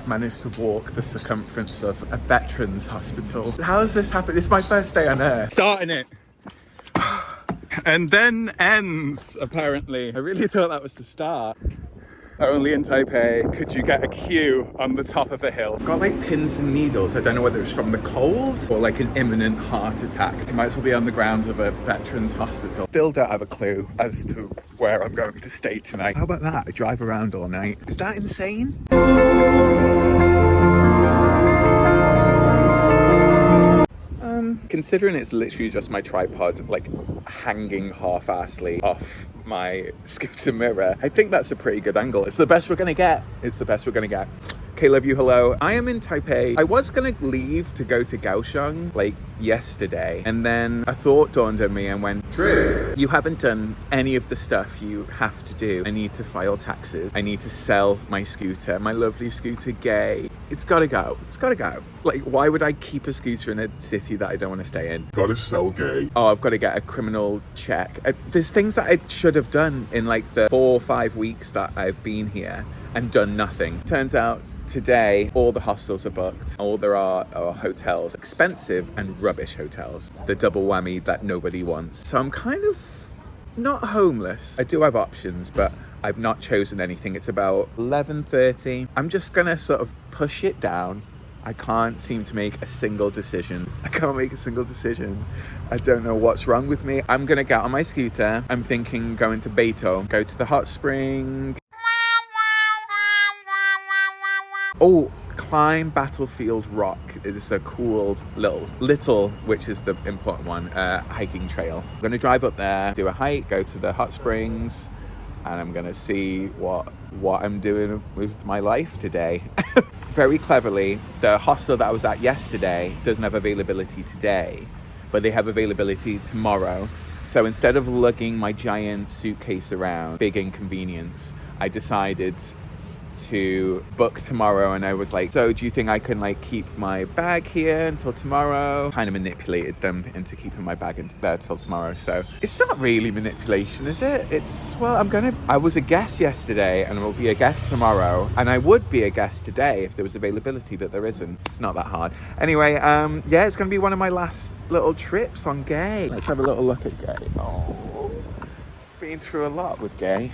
managed to walk the circumference of a veterans hospital. How has this happened? It's my first day on Earth. Starting it. And then ends, apparently. I really thought that was the start. Only in Taipei could you get a queue on the top of a hill. Got like pins and needles. I don't know whether it's from the cold or like an imminent heart attack. It might as well be on the grounds of a veterans hospital. Still don't have a clue as to where I'm going to stay tonight. How about that? I drive around all night. Is that insane? Considering it's literally just my tripod like hanging half-assly off my scooter mirror, I think that's a pretty good angle. It's the best we're gonna get. It's the best we're gonna get. Okay, love you, hello. I am in Taipei. I was gonna leave to go to Kaohsiung like yesterday, and then a thought dawned on me and went, Drew, you haven't done any of the stuff you have to do. I need to file taxes. I need to sell my scooter, my lovely scooter Gay. It's gotta go. It's gotta go. Like, why would I keep a scooter in a city that I don't want to stay in? Gotta sell Gay. Oh, I've got to get a criminal check. There's things that I should have done in like the 4 or 5 weeks that I've been here and done nothing. Turns out today, all the hostels are booked. All there are hotels, expensive and rubbish hotels. It's the double whammy that nobody wants. So I'm kind of not homeless. I do have options, but I've not chosen anything. It's about 11:30. I'm just gonna sort of push it down. I can't seem to make a single decision. I can't make a single decision. I don't know what's wrong with me. I'm gonna get on my scooter. I'm thinking going to Beito, go to the hot spring. Oh, climb Battlefield Rock. It's a cool little, which is the important one, hiking trail. I'm gonna drive up there, do a hike, go to the hot springs, and I'm gonna see what I'm doing with my life today. Very cleverly, the hostel that I was at yesterday doesn't have availability today, but they have availability tomorrow. So instead of lugging my giant suitcase around, big inconvenience, I decided to book tomorrow. And I was like, so do you think I can like keep my bag here until tomorrow? Kind of manipulated them into keeping my bag there till tomorrow. So it's not really manipulation, is it? It's, well, I was a guest yesterday and I will be a guest tomorrow, and I would be a guest today if there was availability, but there isn't. It's not that hard. Anyway, yeah, it's gonna be one of my last little trips on Gay. Let's have a little look at Gay. Oh, been through a lot with Gay.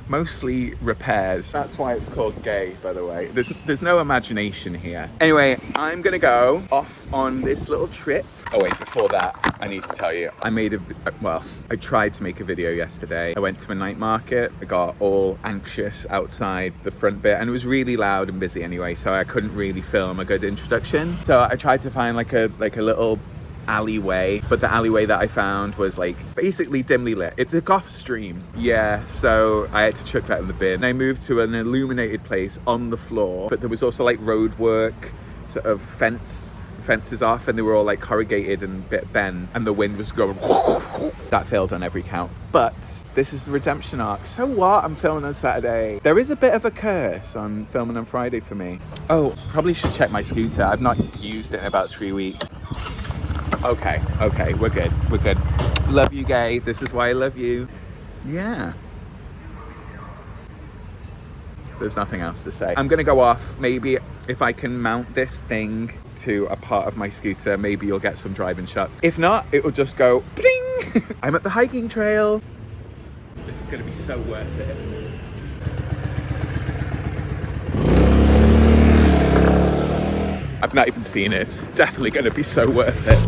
Mostly repairs. That's why it's called Gay, by the way. There's no imagination here. Anyway, I'm gonna go off on this little trip. Oh wait, before that, I need to tell you, I tried to make a video yesterday. I went to a night market. I got all anxious outside the front bit, and it was really loud and busy anyway, so I couldn't really film a good introduction. So I tried to find like a little alleyway, but the alleyway that I found was like basically dimly lit. It's a goth stream. Yeah, so I had to chuck that in the bin. I moved to an illuminated place on the floor, but there was also like road work, sort of fences off, and they were all like corrugated and bit bent, and the wind was going that failed on every count. But this is the redemption arc. So what? I'm filming on Saturday. There is a bit of a curse on filming on Friday for me. Oh, probably should check my scooter. I've not used it in about 3 weeks. Okay, we're good. Love you, Gay. This is why I love you. Yeah. There's nothing else to say. I'm gonna go off. Maybe if I can mount this thing to a part of my scooter, maybe you'll get some driving shots. If not, it will just go bling. I'm at the hiking trail. This is gonna be so worth it. I've not even seen it. It's definitely gonna be so worth it.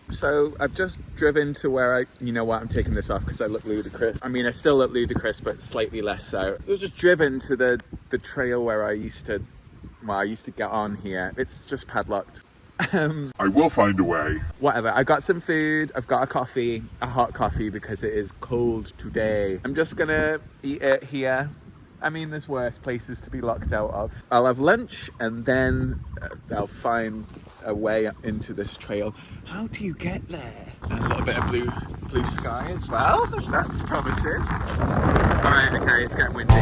So I've just driven to where you know what, I'm taking this off because I look ludicrous. I mean, I still look ludicrous, but slightly less so. So I've just driven to the trail where I used to get on here. It's just padlocked. I will find a way. Whatever. I got some food. I've got a hot coffee because it is cold today. I'm just gonna eat it here. I mean, there's worse places to be locked out of. I'll have lunch and then I'll find a way into this trail. How do you get there? A little bit of blue sky as well. That's promising. All right, okay, it's getting windy.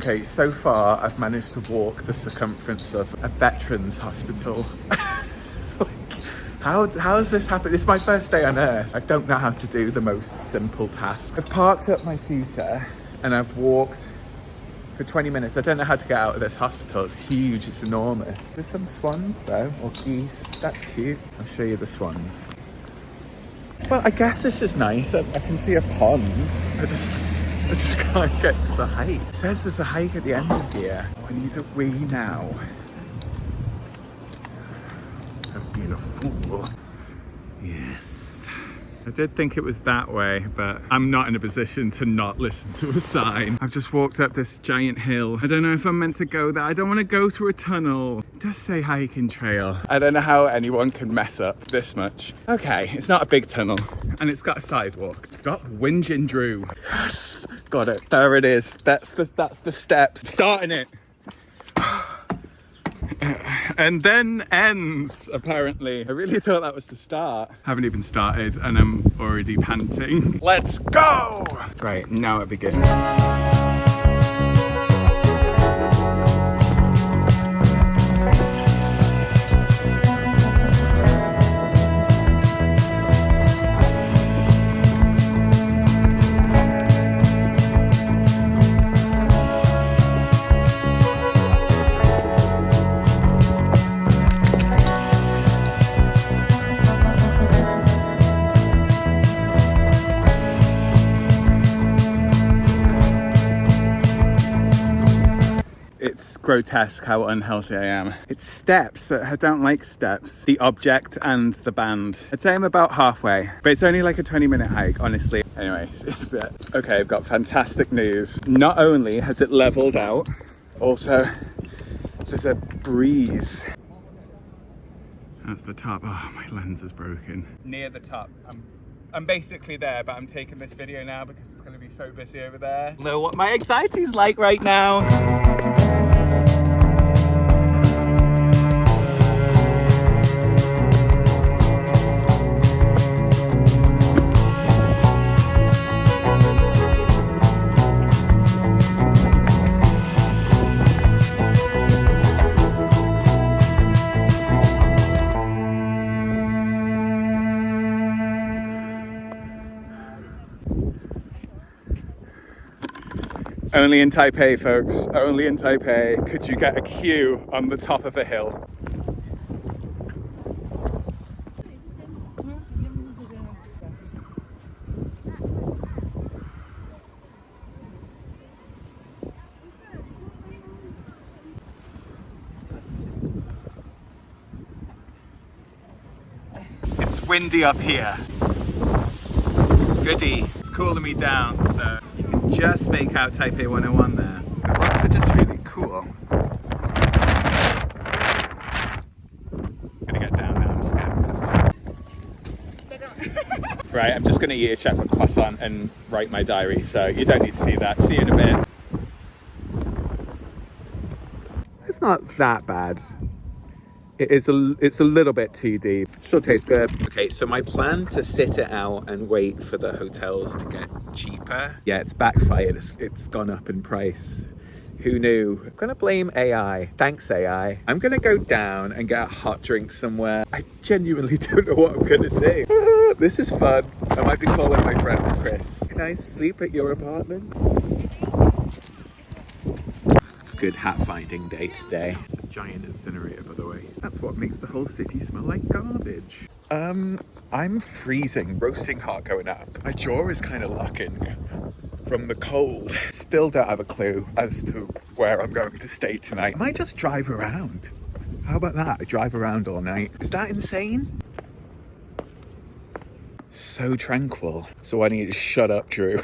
Okay, so far I've managed to walk the circumference of a veterans hospital. How's this happened? This is my first day on Earth. I don't know how to do the most simple task. I've parked up my scooter and I've walked for 20 minutes. I don't know how to get out of this hospital. It's huge, it's enormous. There's some swans though, or geese. That's cute. I'll show you the swans. Well, I guess this is nice. I can see a pond. I just can't get to the hike. It says there's a hike at the end of here. Oh, I need a wee now. I've been a fool. Yes. I did think it was that way, but I'm not in a position to not listen to a sign. I've just walked up this giant hill. I don't know if I'm meant to go there. I don't want to go through a tunnel. It does say hiking trail. I don't know how anyone can mess up this much. Okay, it's not a big tunnel and it's got a sidewalk. Stop whinging, Drew. Yes, got it. There it is. That's the steps. Starting it. And then ends, apparently. I really thought that was the start. Haven't even started and I'm already panting. Let's go! Right, now it begins. It's grotesque how unhealthy I am. It's steps. I don't like steps. The object and the band. I'd say I'm about halfway, but it's only like a 20-minute hike, honestly. Anyways, okay, I've got fantastic news. Not only has it leveled out, also there's a breeze. That's the top. Oh, my lens is broken. Near the top. I'm basically there, but I'm taking this video now because it's going to be so busy over there. Know what my anxiety's like right now. Only in Taipei, folks. Only in Taipei could you get a queue on the top of a hill. It's windy up here. Goody. It's cooling me down, so you can just make out Taipei 101 there. The rocks are just really cool. I'm gonna get down now, I'm scared I'm gonna fall. Right, I'm just gonna eat a chocolate croissant and write my diary, so you don't need to see that. See you in a bit. It's not that bad. It's a little bit too deep. Still tastes good. Okay, so my plan to sit it out and wait for the hotels to get cheaper. Yeah, it's backfired. It's gone up in price. Who knew? I'm gonna blame AI. Thanks, AI. I'm gonna go down and get a hot drink somewhere. I genuinely don't know what I'm gonna do. This is fun. I might be calling my friend Chris. Can I sleep at your apartment? It's a good hat finding day today. Giant incinerator, by the way. That's what makes the whole city smell like garbage. I'm freezing, roasting hot going up. My jaw is kind of locking from the cold. Still don't have a clue as to where I'm going to stay tonight. I might just drive around. How about that? I drive around all night. Is that insane? So tranquil. So why don't you just shut up, Drew?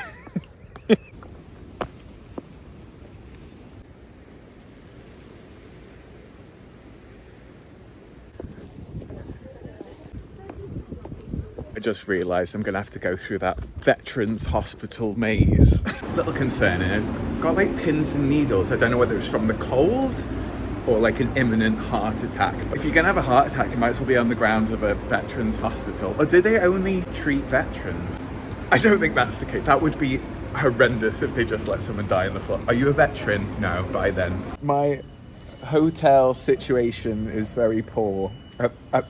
I just realised I'm going to have to go through that veterans hospital maze. Little concerning. I've got like pins and needles. I don't know whether it's from the cold or like an imminent heart attack. But if you're going to have a heart attack, you might as well be on the grounds of a veterans hospital. Or do they only treat veterans? I don't think that's the case. That would be horrendous if they just let someone die on the floor. Are you a veteran? No, by then. My hotel situation is very poor.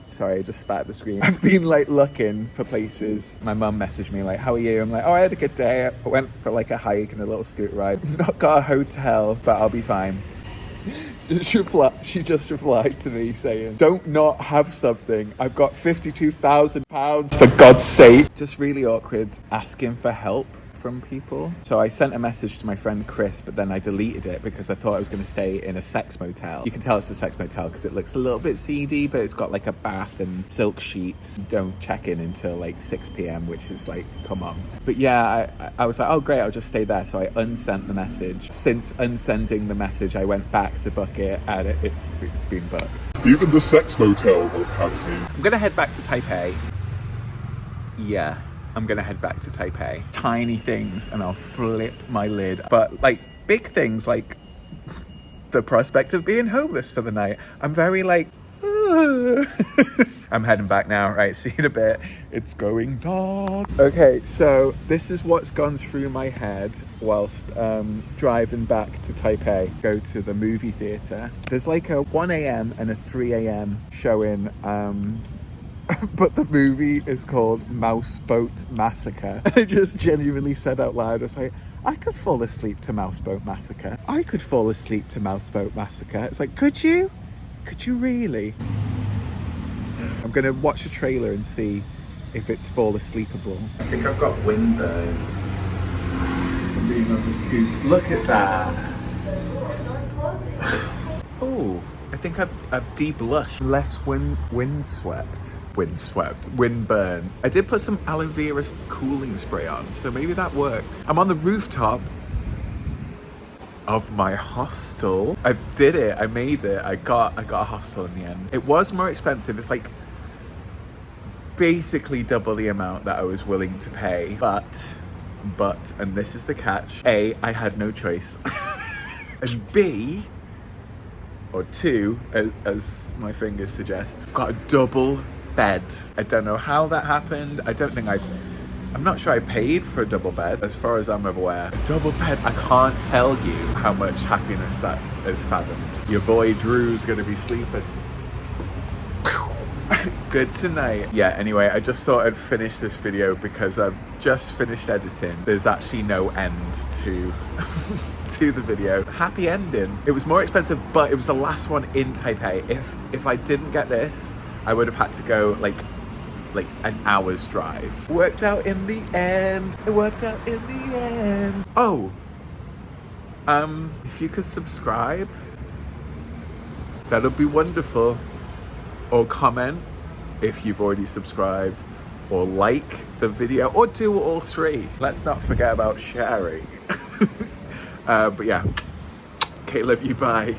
Sorry, I just spat at the screen. I've been like looking for places. My mum messaged me like, how are you? I'm like, oh, I had a good day. I went for like a hike and a little scooter ride. Not got a hotel, but I'll be fine. She just replied to me saying, don't not have something. I've got £52,000 for God's sake. Just really awkward asking for help from people. So I sent a message to my friend Chris, but then I deleted it because I thought I was going to stay in a sex motel. You can tell it's a sex motel because it looks a little bit seedy, but it's got like a bath and silk sheets. Don't check in until like 6 p.m, which is like, come on. But yeah, I was like, oh great, I'll just stay there. So I unsent the message. Since unsending the message, I went back to book it and it's been booked. Even the sex motel will have me. I'm gonna head back to Taipei. Yeah. I'm gonna head back to Taipei. Tiny things and I'll flip my lid. But like big things like the prospect of being homeless for the night, I'm very like, I'm heading back now. Right, see you in a bit. It's going dark. Okay, so this is what's gone through my head whilst driving back to Taipei. Go to the movie theatre. There's like a 1 a.m. and a 3 a.m. showing but the movie is called Mouseboat Massacre. And I just genuinely said out loud, I was like, I could fall asleep to Mouseboat Massacre. I could fall asleep to Mouseboat Massacre. It's like, could you? Could you really? I'm going to watch a trailer and see if it's fall asleepable. I think I've got windburn from being on the scoot. Look at that. Oh. I think I've de-blushed. Less windswept. Windburn. I did put some aloe vera cooling spray on, so maybe that worked. I'm on the rooftop of my hostel. I did it. I made it. I got a hostel in the end. It was more expensive. It's like basically double the amount that I was willing to pay. But, and this is the catch. A, I had no choice. And B, or two, as my fingers suggest, I've got a double bed. I don't know how that happened. I'm not sure I paid for a double bed, as far as I'm aware. A double bed, I can't tell you how much happiness that has fathomed. Your boy Drew's gonna be sleeping. Good tonight. Yeah, anyway, I just thought I'd finish this video because I've just finished editing. There's actually no end to to the video. Happy ending. It was more expensive, but it was the last one in Taipei. If I didn't get this, I would have had to go like an hour's drive. Worked out in the end. It worked out in the end. Oh, if you could subscribe, that'll be wonderful. Or comment if you've already subscribed, or like the video, or do all three. Let's not forget about sharing. But yeah, okay, love you, bye.